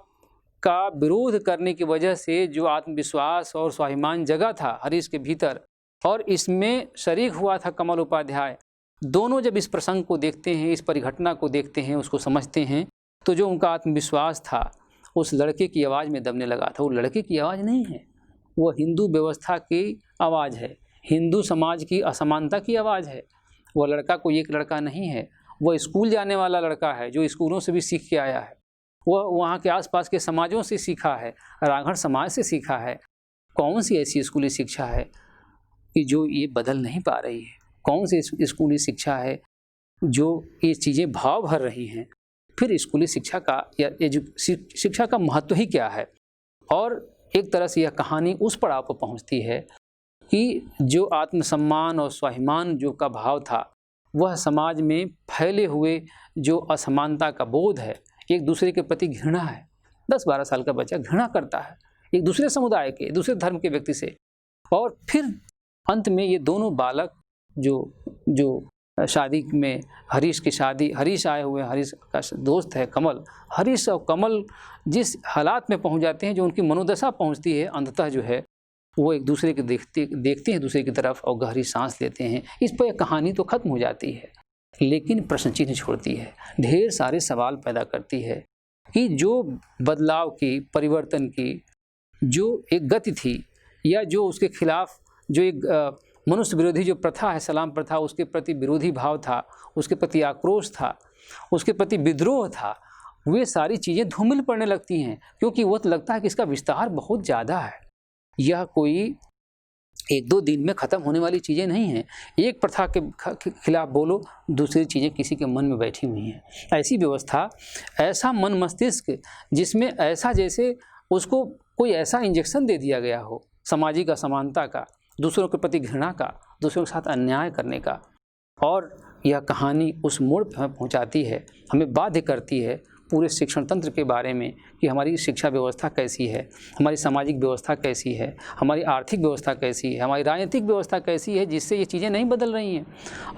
का विरोध करने की वजह से जो आत्मविश्वास और स्वाभिमान जगा था हरीश के भीतर, और इसमें शरीक हुआ था कमल उपाध्याय। दोनों जब इस प्रसंग को देखते हैं, इस परिघटना को देखते हैं, उसको समझते हैं, तो जो उनका आत्मविश्वास था उस लड़के की आवाज़ में दबने लगा था। वो लड़के की आवाज़ नहीं है, वो हिंदू व्यवस्था की आवाज़ है, हिंदू समाज की असमानता की आवाज़ है। वह लड़का कोई एक लड़का नहीं है, वह स्कूल जाने वाला लड़का है जो स्कूलों से भी सीख के आया है। वह वहाँ के आसपास के समाजों से सीखा है, राघड़ समाज से सीखा है। कौन सी ऐसी स्कूली शिक्षा है कि जो ये बदल नहीं पा रही है? कौन सी स्कूली शिक्षा है जो ये चीज़ें भाव भर रही हैं? फिर स्कूली शिक्षा का या शिक्षा का महत्व ही क्या है? और एक तरह से यह कहानी उस पड़ाव पर पहुँचती है कि जो आत्मसम्मान और स्वाभिमान जो का भाव था, वह समाज में फैले हुए जो असमानता का बोध है, एक दूसरे के प्रति घृणा है। 10-12 साल का बच्चा घृणा करता है एक दूसरे समुदाय के, दूसरे धर्म के व्यक्ति से। और फिर अंत में ये दोनों बालक जो शादी में हरीश आए हुए, हरीश का दोस्त है कमल, हरीश और कमल जिस हालात में पहुंच जाते हैं, जो उनकी मनोदशा पहुंचती है, अंततः जो है वो एक दूसरे के देखते हैं दूसरे की तरफ और गहरी सांस लेते हैं। इस पर कहानी तो खत्म हो जाती है, लेकिन प्रश्न चिन्ह छोड़ती है, ढेर सारे सवाल पैदा करती है कि जो बदलाव की, परिवर्तन की जो एक गति थी, या जो उसके खिलाफ जो एक मनुष्य विरोधी जो प्रथा है, सलाम प्रथा, उसके प्रति विरोधी भाव था, उसके प्रति आक्रोश था, उसके प्रति विद्रोह था, वे सारी चीज़ें धूमिल पड़ने लगती हैं, क्योंकि वो तो लगता है कि इसका विस्तार बहुत ज़्यादा है। यह कोई 1-2 दिन में ख़त्म होने वाली चीज़ें नहीं हैं। एक प्रथा के खिलाफ बोलो, दूसरी चीज़ें किसी के मन में बैठी हुई हैं। ऐसी व्यवस्था, ऐसा मन मस्तिष्क जिसमें ऐसा जैसे उसको कोई ऐसा इंजेक्शन दे दिया गया हो, सामाजिक असमानता का, दूसरों के प्रति घृणा का, दूसरों के साथ अन्याय करने का। और यह कहानी उस मोड़ पर हमें पहुँचाती है, हमें बाध्य करती है पूरे शिक्षण तंत्र के बारे में कि हमारी शिक्षा व्यवस्था कैसी है, हमारी सामाजिक व्यवस्था कैसी है, हमारी आर्थिक व्यवस्था कैसी है, हमारी राजनीतिक व्यवस्था कैसी है, जिससे ये चीज़ें नहीं बदल रही हैं।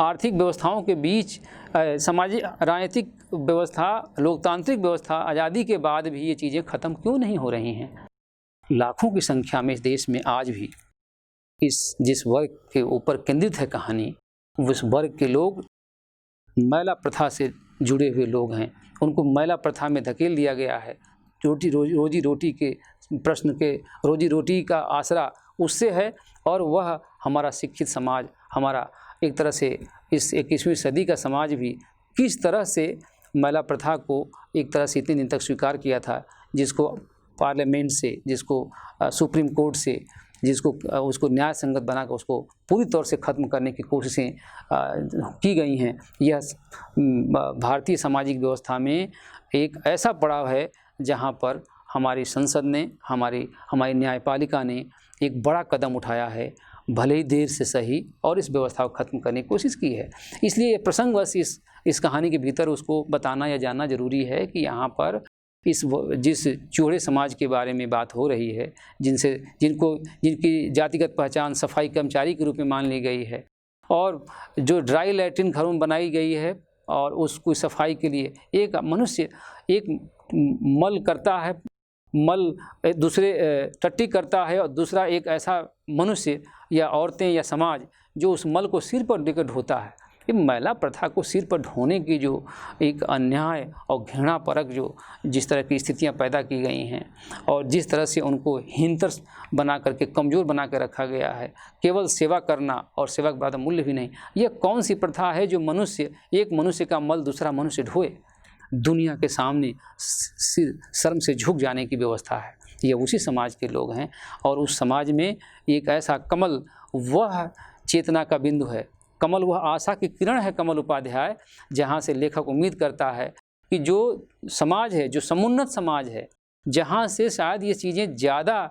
आर्थिक व्यवस्थाओं के बीच सामाजिक, राजनीतिक व्यवस्था, लोकतांत्रिक व्यवस्था, आज़ादी के बाद भी ये चीज़ें ख़त्म क्यों नहीं हो रही हैं? लाखों की संख्या में इस देश में आज भी जिस वर्ग के ऊपर केंद्रित है कहानी, उस वर्ग के लोग मैला प्रथा से जुड़े हुए लोग हैं। उनको मैला प्रथा में धकेल दिया गया है। रोजी रोटी के प्रश्न के, रोजी रोटी का आसरा उससे है, और वह हमारा शिक्षित समाज, हमारा एक तरह से इस 21वीं सदी का समाज भी किस तरह से मैला प्रथा को एक तरह से इतने दिन तक स्वीकार किया था, जिसको पार्लियामेंट से, जिसको सुप्रीम कोर्ट से, जिसको उसको न्याय संगत बनाकर उसको पूरी तौर से ख़त्म करने की कोशिशें की गई हैं। यह भारतीय सामाजिक व्यवस्था में एक ऐसा पड़ाव है जहां पर हमारी संसद ने, हमारी न्यायपालिका ने एक बड़ा कदम उठाया है, भले ही देर से सही, और इस व्यवस्था को ख़त्म करने की कोशिश की है। इसलिए प्रसंगवश इस कहानी के भीतर उसको बताना या जानना ज़रूरी है कि यहाँ पर जिस चूहे समाज के बारे में बात हो रही है, जिनकी जातिगत पहचान सफाई कर्मचारी के रूप में मान ली गई है, और जो ड्राई लैट्रिन घरों में बनाई गई है, और उसको सफाई के लिए एक मनुष्य एक मल करता है, मल दूसरे टट्टी करता है, और दूसरा एक ऐसा मनुष्य या औरतें या समाज जो उस मल को सिर पर लेकर ढोता है। ये मैला प्रथा को सिर पर ढोने की जो एक अन्याय और घृणापरक जो जिस तरह की स्थितियां पैदा की गई हैं, और जिस तरह से उनको हीनतर बना करके, कमज़ोर बना कर रखा गया है, केवल सेवा करना और सेवा के बाद मूल्य भी नहीं, यह कौन सी प्रथा है जो एक मनुष्य का मल दूसरा मनुष्य ढोए? दुनिया के सामने शर्म से झुक जाने की व्यवस्था है। ये उसी समाज के लोग हैं, और उस समाज में एक ऐसा कमल वह चेतना का बिंदु है, कमल वह आशा की किरण है, कमल उपाध्याय, जहाँ से लेखक उम्मीद करता है कि जो समाज है, जो समुन्नत समाज है, जहाँ से शायद ये चीज़ें ज़्यादा,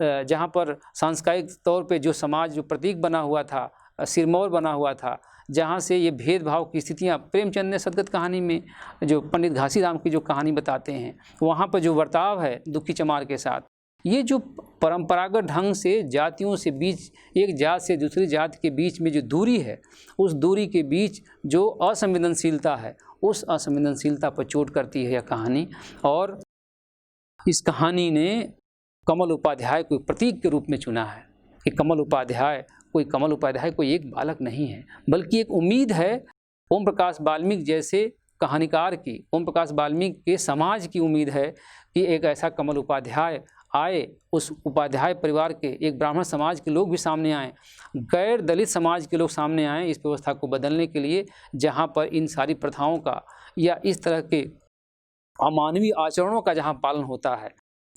जहाँ पर सांस्कृतिक तौर पे जो समाज जो प्रतीक बना हुआ था, सिरमौर बना हुआ था, जहाँ से ये भेदभाव की स्थितियाँ, प्रेमचंद ने सदगत कहानी में जो पंडित घासीराम की जो कहानी बताते हैं, वहाँ पर जो बर्ताव है दुखी चमार के साथ, ये जो परंपरागत ढंग से जातियों से बीच, एक जात से दूसरी जात के बीच में जो दूरी है, उस दूरी के बीच जो असंवेदनशीलता है, उस असंवेदनशीलता पर चोट करती है यह कहानी। और इस कहानी ने कमल उपाध्याय को प्रतीक के रूप में चुना है कि कमल उपाध्याय कोई एक बालक नहीं है, बल्कि एक उम्मीद है ओम प्रकाश वाल्मीकि जैसे कहानीकार की, ओम प्रकाश वाल्मीकि के समाज की उम्मीद है कि एक ऐसा कमल उपाध्याय आए, उस उपाध्याय परिवार के एक ब्राह्मण समाज के लोग भी सामने आएँ, गैर दलित समाज के लोग सामने आएँ इस व्यवस्था को बदलने के लिए, जहाँ पर इन सारी प्रथाओं का या इस तरह के अमानवीय आचरणों का जहाँ पालन होता है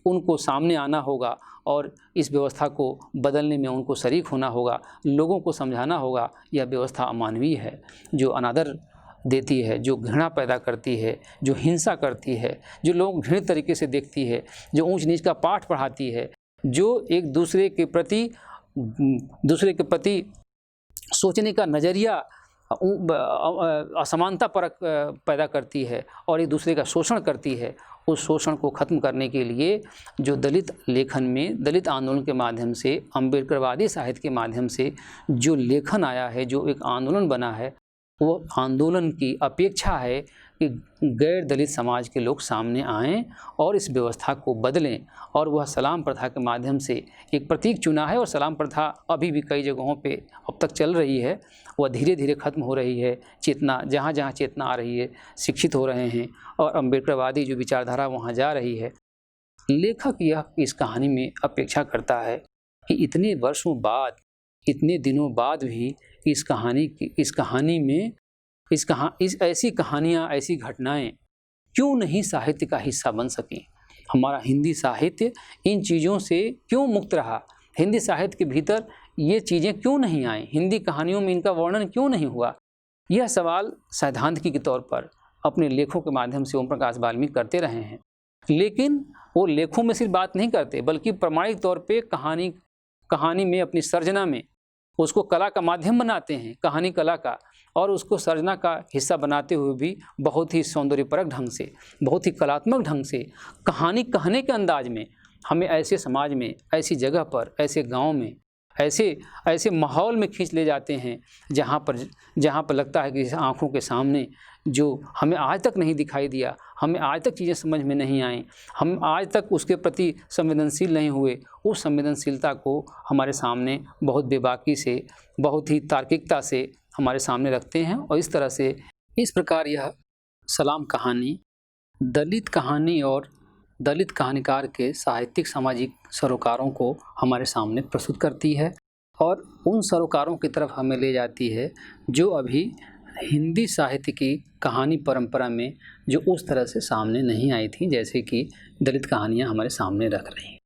उनको सामने आना होगा और इस व्यवस्था को बदलने में उनको शरीक होना होगा। लोगों को समझाना होगा यह व्यवस्था अमानवीय है, जो अनादर देती है, जो घृणा पैदा करती है, जो हिंसा करती है, जो लोग घृणित तरीके से देखती है, जो ऊंच नीच का पाठ पढ़ाती है, जो एक दूसरे के प्रति सोचने का नज़रिया असमानता परक पैदा करती है और एक दूसरे का शोषण करती है। उस शोषण को ख़त्म करने के लिए जो दलित लेखन में, दलित आंदोलन के माध्यम से, अम्बेडकरवादी साहित्य के माध्यम से जो लेखन आया है, जो एक आंदोलन बना है, वो आंदोलन की अपेक्षा है कि गैर दलित समाज के लोग सामने आएं और इस व्यवस्था को बदलें। और वह सलाम प्रथा के माध्यम से एक प्रतीक चुना है और सलाम प्रथा अभी भी कई जगहों पे अब तक चल रही है। वह धीरे धीरे ख़त्म हो रही है। चेतना, जहाँ जहाँ चेतना आ रही है, शिक्षित हो रहे हैं और अम्बेडकरवादी जो विचारधारा वहाँ जा रही है। लेखक यह इस कहानी में अपेक्षा करता है कि इतने वर्षों बाद, इतने दिनों बाद भी इस ऐसी कहानियाँ, ऐसी घटनाएं क्यों नहीं साहित्य का हिस्सा बन सकें। हमारा हिंदी साहित्य इन चीज़ों से क्यों मुक्त रहा, हिंदी साहित्य के भीतर ये चीज़ें क्यों नहीं आईं, हिंदी कहानियों में इनका वर्णन क्यों नहीं हुआ। यह सवाल सैद्धांतिकी के तौर पर अपने लेखों के माध्यम से ओम प्रकाश वाल्मीकि करते रहे हैं। लेकिन वो लेखों में सिर्फ बात नहीं करते, बल्कि प्रमाणिक तौर पे कहानी में, अपनी सर्जना में उसको कला का माध्यम बनाते हैं, कहानी कला का, और उसको सर्जना का हिस्सा बनाते हुए भी बहुत ही सौंदर्यपरक ढंग से, बहुत ही कलात्मक ढंग से कहानी कहने के अंदाज में हमें ऐसे समाज में, ऐसी जगह पर, ऐसे गांव में, ऐसे माहौल में खींच ले जाते हैं जहाँ पर लगता है कि आँखों के सामने जो हमें आज तक नहीं दिखाई दिया, हमें आज तक चीज़ें समझ में नहीं आईं, हम आज तक उसके प्रति संवेदनशील नहीं हुए, उस संवेदनशीलता को हमारे सामने बहुत बेबाकी से, बहुत ही तार्किकता से हमारे सामने रखते हैं। और इस तरह से, इस प्रकार यह सलाम कहानी दलित कहानी और दलित कहानीकार के साहित्यिक सामाजिक सरोकारों को हमारे सामने प्रस्तुत करती है और उन सरोकारों की तरफ हमें ले जाती है जो अभी हिंदी साहित्य की कहानी परंपरा में जो उस तरह से सामने नहीं आई थी, जैसे कि दलित कहानियाँ हमारे सामने रख रही हैं।